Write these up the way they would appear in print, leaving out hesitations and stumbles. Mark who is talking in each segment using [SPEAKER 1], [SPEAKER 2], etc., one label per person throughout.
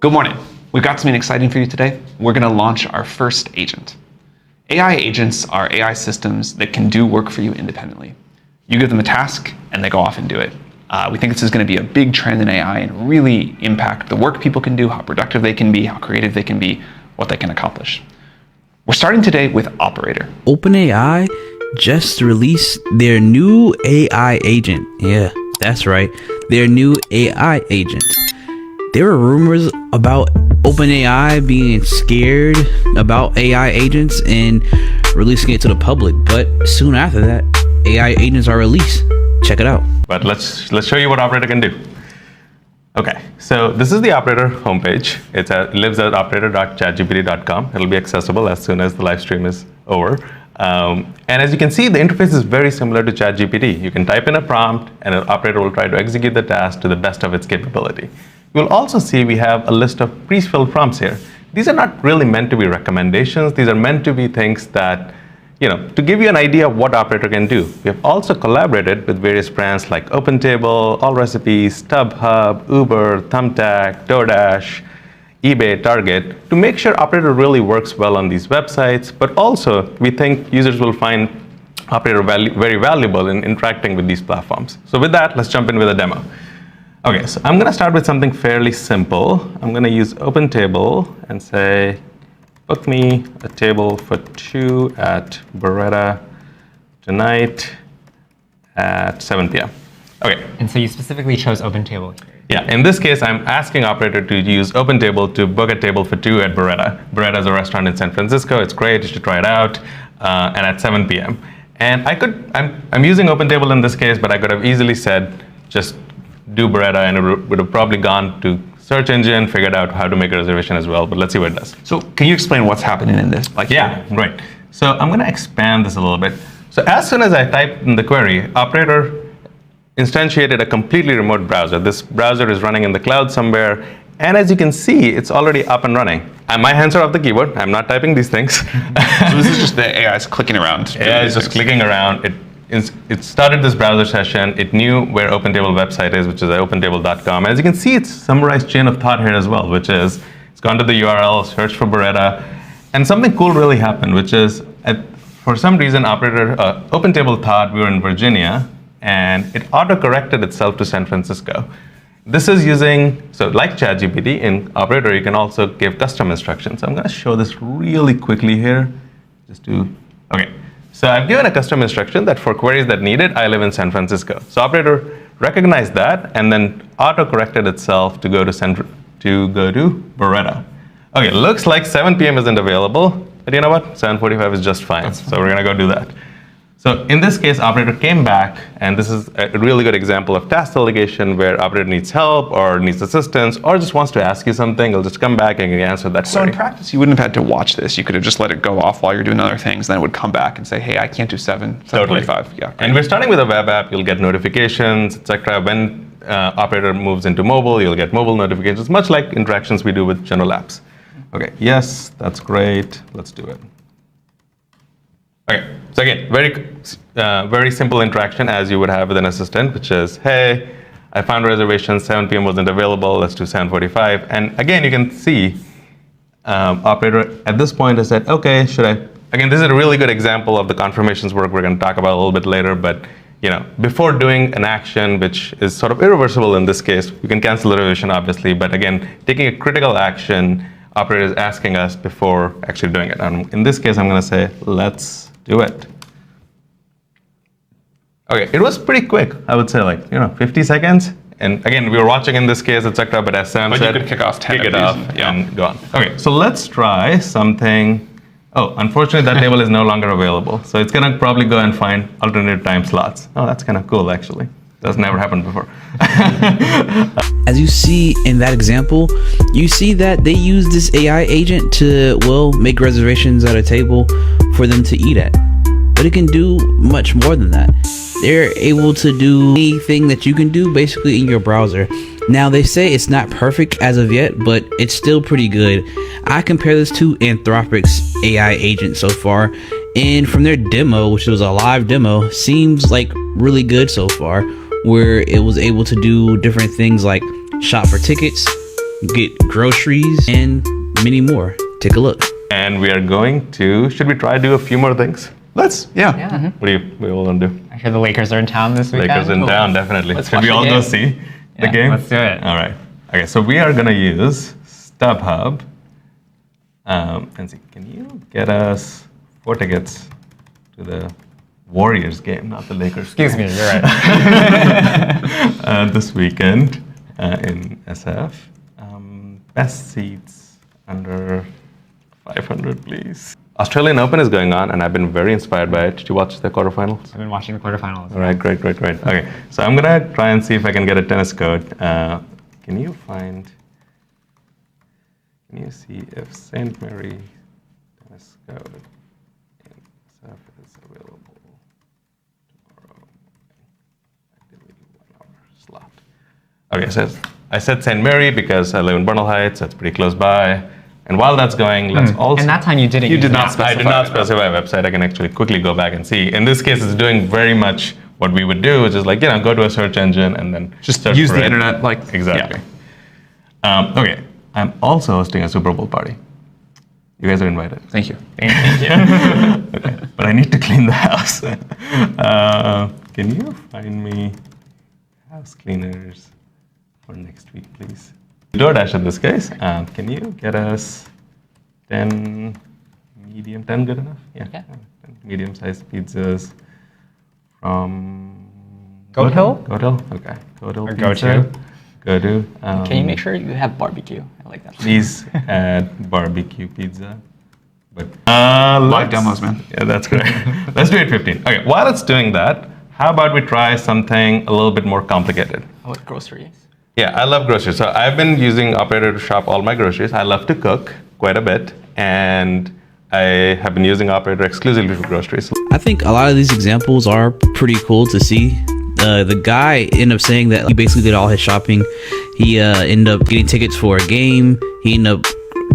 [SPEAKER 1] Good morning. We've got something exciting for you today. We're going to launch our first agent. AI agents are AI systems that can do work for you independently. You give them a task and they go off and do it. We think this is going to be a big trend in AI and really impact the work people can do, how productive they can be, how creative they can be, what they can accomplish. We're starting today with Operator.
[SPEAKER 2] OpenAI just released their new AI agent. Yeah, that's right. Their new AI agent. There were rumors about OpenAI being scared about AI agents and releasing it to the public, but soon after that, AI agents are released. Check it out.
[SPEAKER 3] But let's show you what Operator can do. Okay, so this is the Operator homepage. It lives at operator.chatgpt.com. It'll be accessible as soon as the live stream is over. And as you can see, the interface is very similar to ChatGPT. You can type in a prompt, and an Operator will try to execute the task to the best of its capability. You'll also see we have a list of pre-filled prompts here. These are not really meant to be recommendations. These are meant to be things that, to give you an idea of what Operator can do. We have also collaborated with various brands like OpenTable, AllRecipes, StubHub, Uber, Thumbtack, DoorDash, eBay, Target, to make sure Operator really works well on these websites, but also we think users will find Operator very valuable in interacting with these platforms. So with that, let's jump in with a demo. Okay, so I'm going to start with something fairly simple. I'm going to use OpenTable and say, book me a table for 2 at Beretta tonight at 7 p.m. Okay.
[SPEAKER 4] And so you specifically chose OpenTable here.
[SPEAKER 3] Yeah, in this case, I'm asking Operator to use OpenTable to book a table for 2 at Beretta. Beretta is a restaurant in San Francisco. It's great. You should try it out. And at 7 p.m. And I'm using OpenTable in this case, but I could have easily said, just do Beretta, and it would have probably gone to search engine, figured out how to make a reservation as well, but let's see what it does.
[SPEAKER 1] So can you explain what's happening in this?
[SPEAKER 3] Yeah, right. So I'm going to expand this a little bit. So as soon as I typed in the query, Operator instantiated a completely remote browser. This browser is running in the cloud somewhere, and as you can see, it's already up and running. And my hands are off the keyboard. I'm not typing these things.
[SPEAKER 1] So this is just the AI's clicking around.
[SPEAKER 3] AI is just clicking around. It started this browser session. It knew where OpenTable website is, which is at opentable.com. As you can see, it's summarized chain of thought here as well, which is it's gone to the URL, searched for Beretta, and something cool really happened, which is for some reason, OpenTable thought we were in Virginia, and it auto-corrected itself to San Francisco. This is so like ChatGPT, in Operator, you can also give custom instructions. So I'm going to show this really quickly here. Okay. So I've given a custom instruction that for queries that need it, I live in San Francisco. So Operator recognized that and then auto-corrected itself to go to Beretta. Okay, looks like 7 p.m. isn't available, but you know what? 7:45 is just fine. So we're going to go do that. So in this case, Operator came back, and this is a really good example of task delegation where Operator needs help or needs assistance or just wants to ask you something. It'll just come back and answer that
[SPEAKER 1] query. So in practice, you wouldn't have had to watch this. You could have just let it go off while you're doing other things, then it would come back and say, hey, I can't do 7:45.
[SPEAKER 3] Totally.
[SPEAKER 1] Yeah. Great.
[SPEAKER 3] And we're starting with a web app. You'll get notifications, etc. When Operator moves into mobile, you'll get mobile notifications, much like interactions we do with general apps. Okay, yes, that's great. Let's do it. Okay, so again, very simple interaction as you would have with an assistant, which is, hey, I found a reservation, 7 p.m. wasn't available, let's do 7:45. And again, you can see Operator at this point has said, okay, again, this is a really good example of the confirmations work we're going to talk about a little bit later, but before doing an action, which is sort of irreversible in this case, you can cancel the reservation, obviously, but again, taking a critical action, Operator is asking us before actually doing it. And in this case, I'm going to say, let's do it. Okay, it was pretty quick. I would say 50 seconds. And again, we were watching in this case, etc. But as Sam said,
[SPEAKER 1] you could kick off 10
[SPEAKER 3] kick
[SPEAKER 1] of
[SPEAKER 3] it off
[SPEAKER 1] these,
[SPEAKER 3] and go on. Okay, so let's try something. Oh, unfortunately, that table is no longer available. So it's going to probably go and find alternative time slots. Oh, that's kind of cool, actually. That's never happened before.
[SPEAKER 2] As you see in that example, you see that they use this AI agent to, make reservations at a table for them to eat at. But it can do much more than that. They're able to do anything that you can do basically in your browser. Now, they say it's not perfect as of yet, but it's still pretty good. I compare this to Anthropic's AI agent so far, and from their demo, which was a live demo, seems like really good so far, where it was able to do different things like shop for tickets, get groceries, and many more. Take a look.
[SPEAKER 3] And we are going to, should we try to do a few more things?
[SPEAKER 1] Yeah.
[SPEAKER 4] Yeah.
[SPEAKER 3] What do we all want to do?
[SPEAKER 4] I hear the Lakers are in town this weekend.
[SPEAKER 3] Lakers in town, definitely.
[SPEAKER 4] Let's
[SPEAKER 3] Should
[SPEAKER 4] watch
[SPEAKER 3] we
[SPEAKER 4] the
[SPEAKER 3] all go
[SPEAKER 4] game.
[SPEAKER 3] see the
[SPEAKER 4] Yeah,
[SPEAKER 3] game?
[SPEAKER 4] let's do it.
[SPEAKER 3] All right. Okay, so we are going to use StubHub. And see, can you get us 4 tickets to the Warriors game, not the Lakers
[SPEAKER 4] Excuse
[SPEAKER 3] game?
[SPEAKER 4] me, you're right.
[SPEAKER 3] This weekend in SF. Best seats under 500, please. Australian Open is going on, and I've been very inspired by it. Did you watch the quarterfinals?
[SPEAKER 4] I've been watching the quarterfinals.
[SPEAKER 3] All right, great. Okay, so I'm gonna try and see if I can get a tennis court. Can you see if St. Mary tennis court in SF is available tomorrow morning? Ideally 1 hour slot. Okay, so I said St. Mary because I live in Bernal Heights. That's pretty close by. And while that's going, let's also.
[SPEAKER 4] And that time you didn't.
[SPEAKER 1] You
[SPEAKER 4] use
[SPEAKER 1] did
[SPEAKER 4] the
[SPEAKER 1] not
[SPEAKER 4] app.
[SPEAKER 1] specify.
[SPEAKER 3] I did not specify a website. I can actually quickly go back and see. In this case, it's doing very much what we would do, which is like, go to a search engine and then
[SPEAKER 1] Just
[SPEAKER 3] search
[SPEAKER 1] use
[SPEAKER 3] for
[SPEAKER 1] the
[SPEAKER 3] it.
[SPEAKER 1] internet, like
[SPEAKER 3] Exactly. Okay, I'm also hosting a Super Bowl party. You guys are invited.
[SPEAKER 1] Thank you.
[SPEAKER 3] Okay, but I need to clean the house. Can you find me house cleaners for next week, please? DoorDash in this case. Can you get us 10 medium, 10 good enough? Yeah. 10 medium-sized pizzas from
[SPEAKER 4] Goat Hill?
[SPEAKER 3] Goat Hill? Okay. Goat Hill
[SPEAKER 4] Or
[SPEAKER 3] pizza.
[SPEAKER 4] Go-to.
[SPEAKER 3] Go-to.
[SPEAKER 5] Can you make sure you have barbecue? I like that.
[SPEAKER 3] Please add barbecue pizza. But
[SPEAKER 1] Live demos, man.
[SPEAKER 3] Yeah, that's great. Let's do 8:15. Okay, while it's doing that, how about we try something a little bit more complicated?
[SPEAKER 5] How about groceries?
[SPEAKER 3] Yeah, I love groceries. So I've been using Operator to shop all my groceries. I love to cook quite a bit, and I have been using Operator exclusively for groceries.
[SPEAKER 2] I think a lot of these examples are pretty cool to see. The guy ended up saying that he basically did all his shopping. He ended up getting tickets for a game. He ended up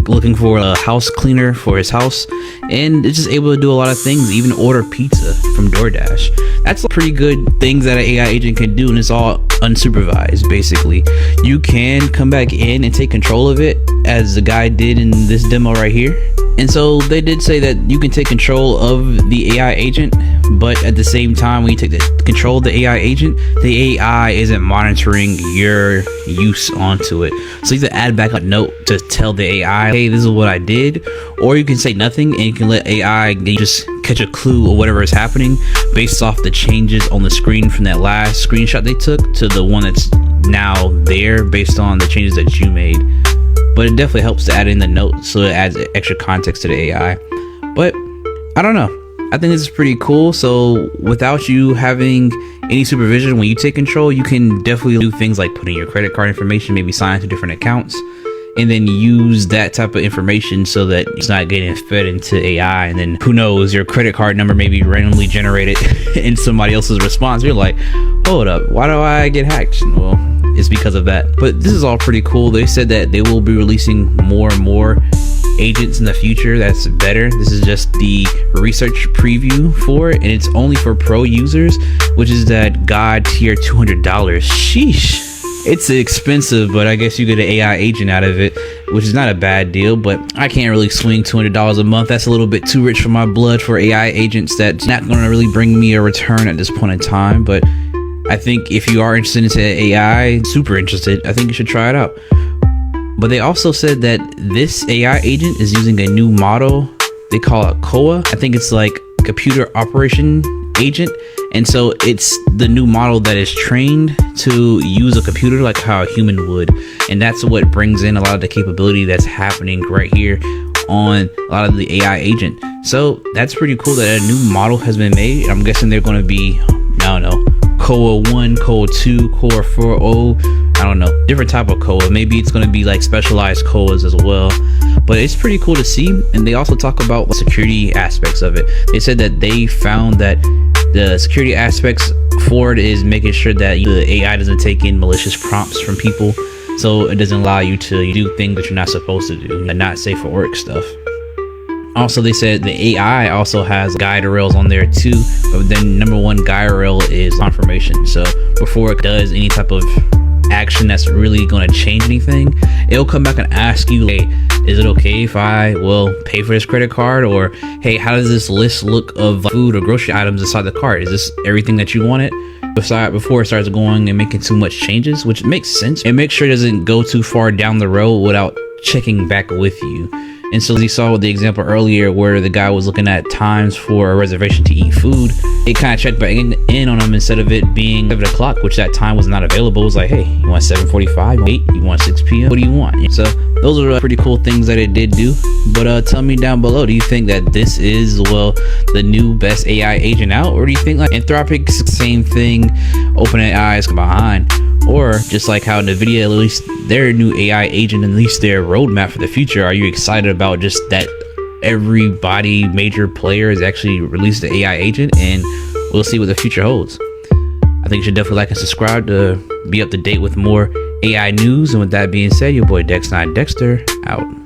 [SPEAKER 2] looking for a house cleaner for his house, and is just able to do a lot of things, even order pizza from DoorDash. That's pretty good things that an AI agent can do, and it's all unsupervised. Basically, you can come back in and take control of it, as the guy did in this demo right here. And so they did say that you can take control of the AI agent, but at the same time, when you take the control of the AI agent, the AI isn't monitoring your use onto it. So you have to add back a note to tell the AI, hey, this is what I did. Or you can say nothing and you can let AI just catch a clue of whatever is happening based off the changes on the screen from that last screenshot they took to the one that's now there based on the changes that you made. But it definitely helps to add in the note so it adds extra context to the AI. But I don't know. I think this is pretty cool. So without you having any supervision, when you take control, you can definitely do things like putting your credit card information, maybe sign to different accounts, and then use that type of information so that it's not getting fed into AI. And then who knows, your credit card number may be randomly generated in somebody else's response. You're like, hold up, why do I get hacked? Well, it's because of that. But this is all pretty cool. They said that they will be releasing more and more agents in the future that's better. This is just the research preview for it, and it's only for pro users, which is that God tier $200. Sheesh. It's expensive, but I guess you get an AI agent out of it, which is not a bad deal, but I can't really swing $200 a month. That's a little bit too rich for my blood for AI agents. That's not going to really bring me a return at this point in time, but I think if you are interested into AI, super interested, I think you should try it out. But they also said that this AI agent is using a new model. They call it COA. I think it's like computer operation agent. And so it's the new model that is trained to use a computer like how a human would. And that's what brings in a lot of the capability that's happening right here on a lot of the AI agent. So that's pretty cool that a new model has been made. I'm guessing they're going to be, I don't know, COA 1, COA 2, COA 4.0, I don't know, different type of COA. Maybe it's going to be like specialized COAs as well. But it's pretty cool to see. And they also talk about security aspects of it. They said that they found that the security aspects for it is making sure that the AI doesn't take in malicious prompts from people. So it doesn't allow you to do things that you're not supposed to do and not safe for work stuff. Also, they said the AI also has guide rails on there too, but then number one guide rail is confirmation. So before it does any type of action that's really going to change anything, it'll come back and ask you, hey, is it okay if I pay for this credit card? Or hey, how does this list look of food or grocery items inside the cart? Is this everything that you wanted? Before it starts going and making too much changes, which makes sense, and make sure it doesn't go too far down the road without checking back with you. And so as you saw with the example earlier where the guy was looking at times for a reservation to eat food, it kind of checked back in on him instead of it being 7 o'clock, which that time was not available. It was like, hey, you want 7:45, 8, you want 6 p.m., what do you want? So those are pretty cool things that it did do. But tell me down below, do you think that this is, the new best AI agent out? Or do you think like Anthropic's the same thing, OpenAI is behind? Or just like how NVIDIA released their new AI agent and released their roadmap for the future, are you excited about just that everybody, major player has actually released the AI agent, and we'll see what the future holds? I think you should definitely like and subscribe to be up to date with more AI news. And with that being said, your boy Dex9 Dexter out.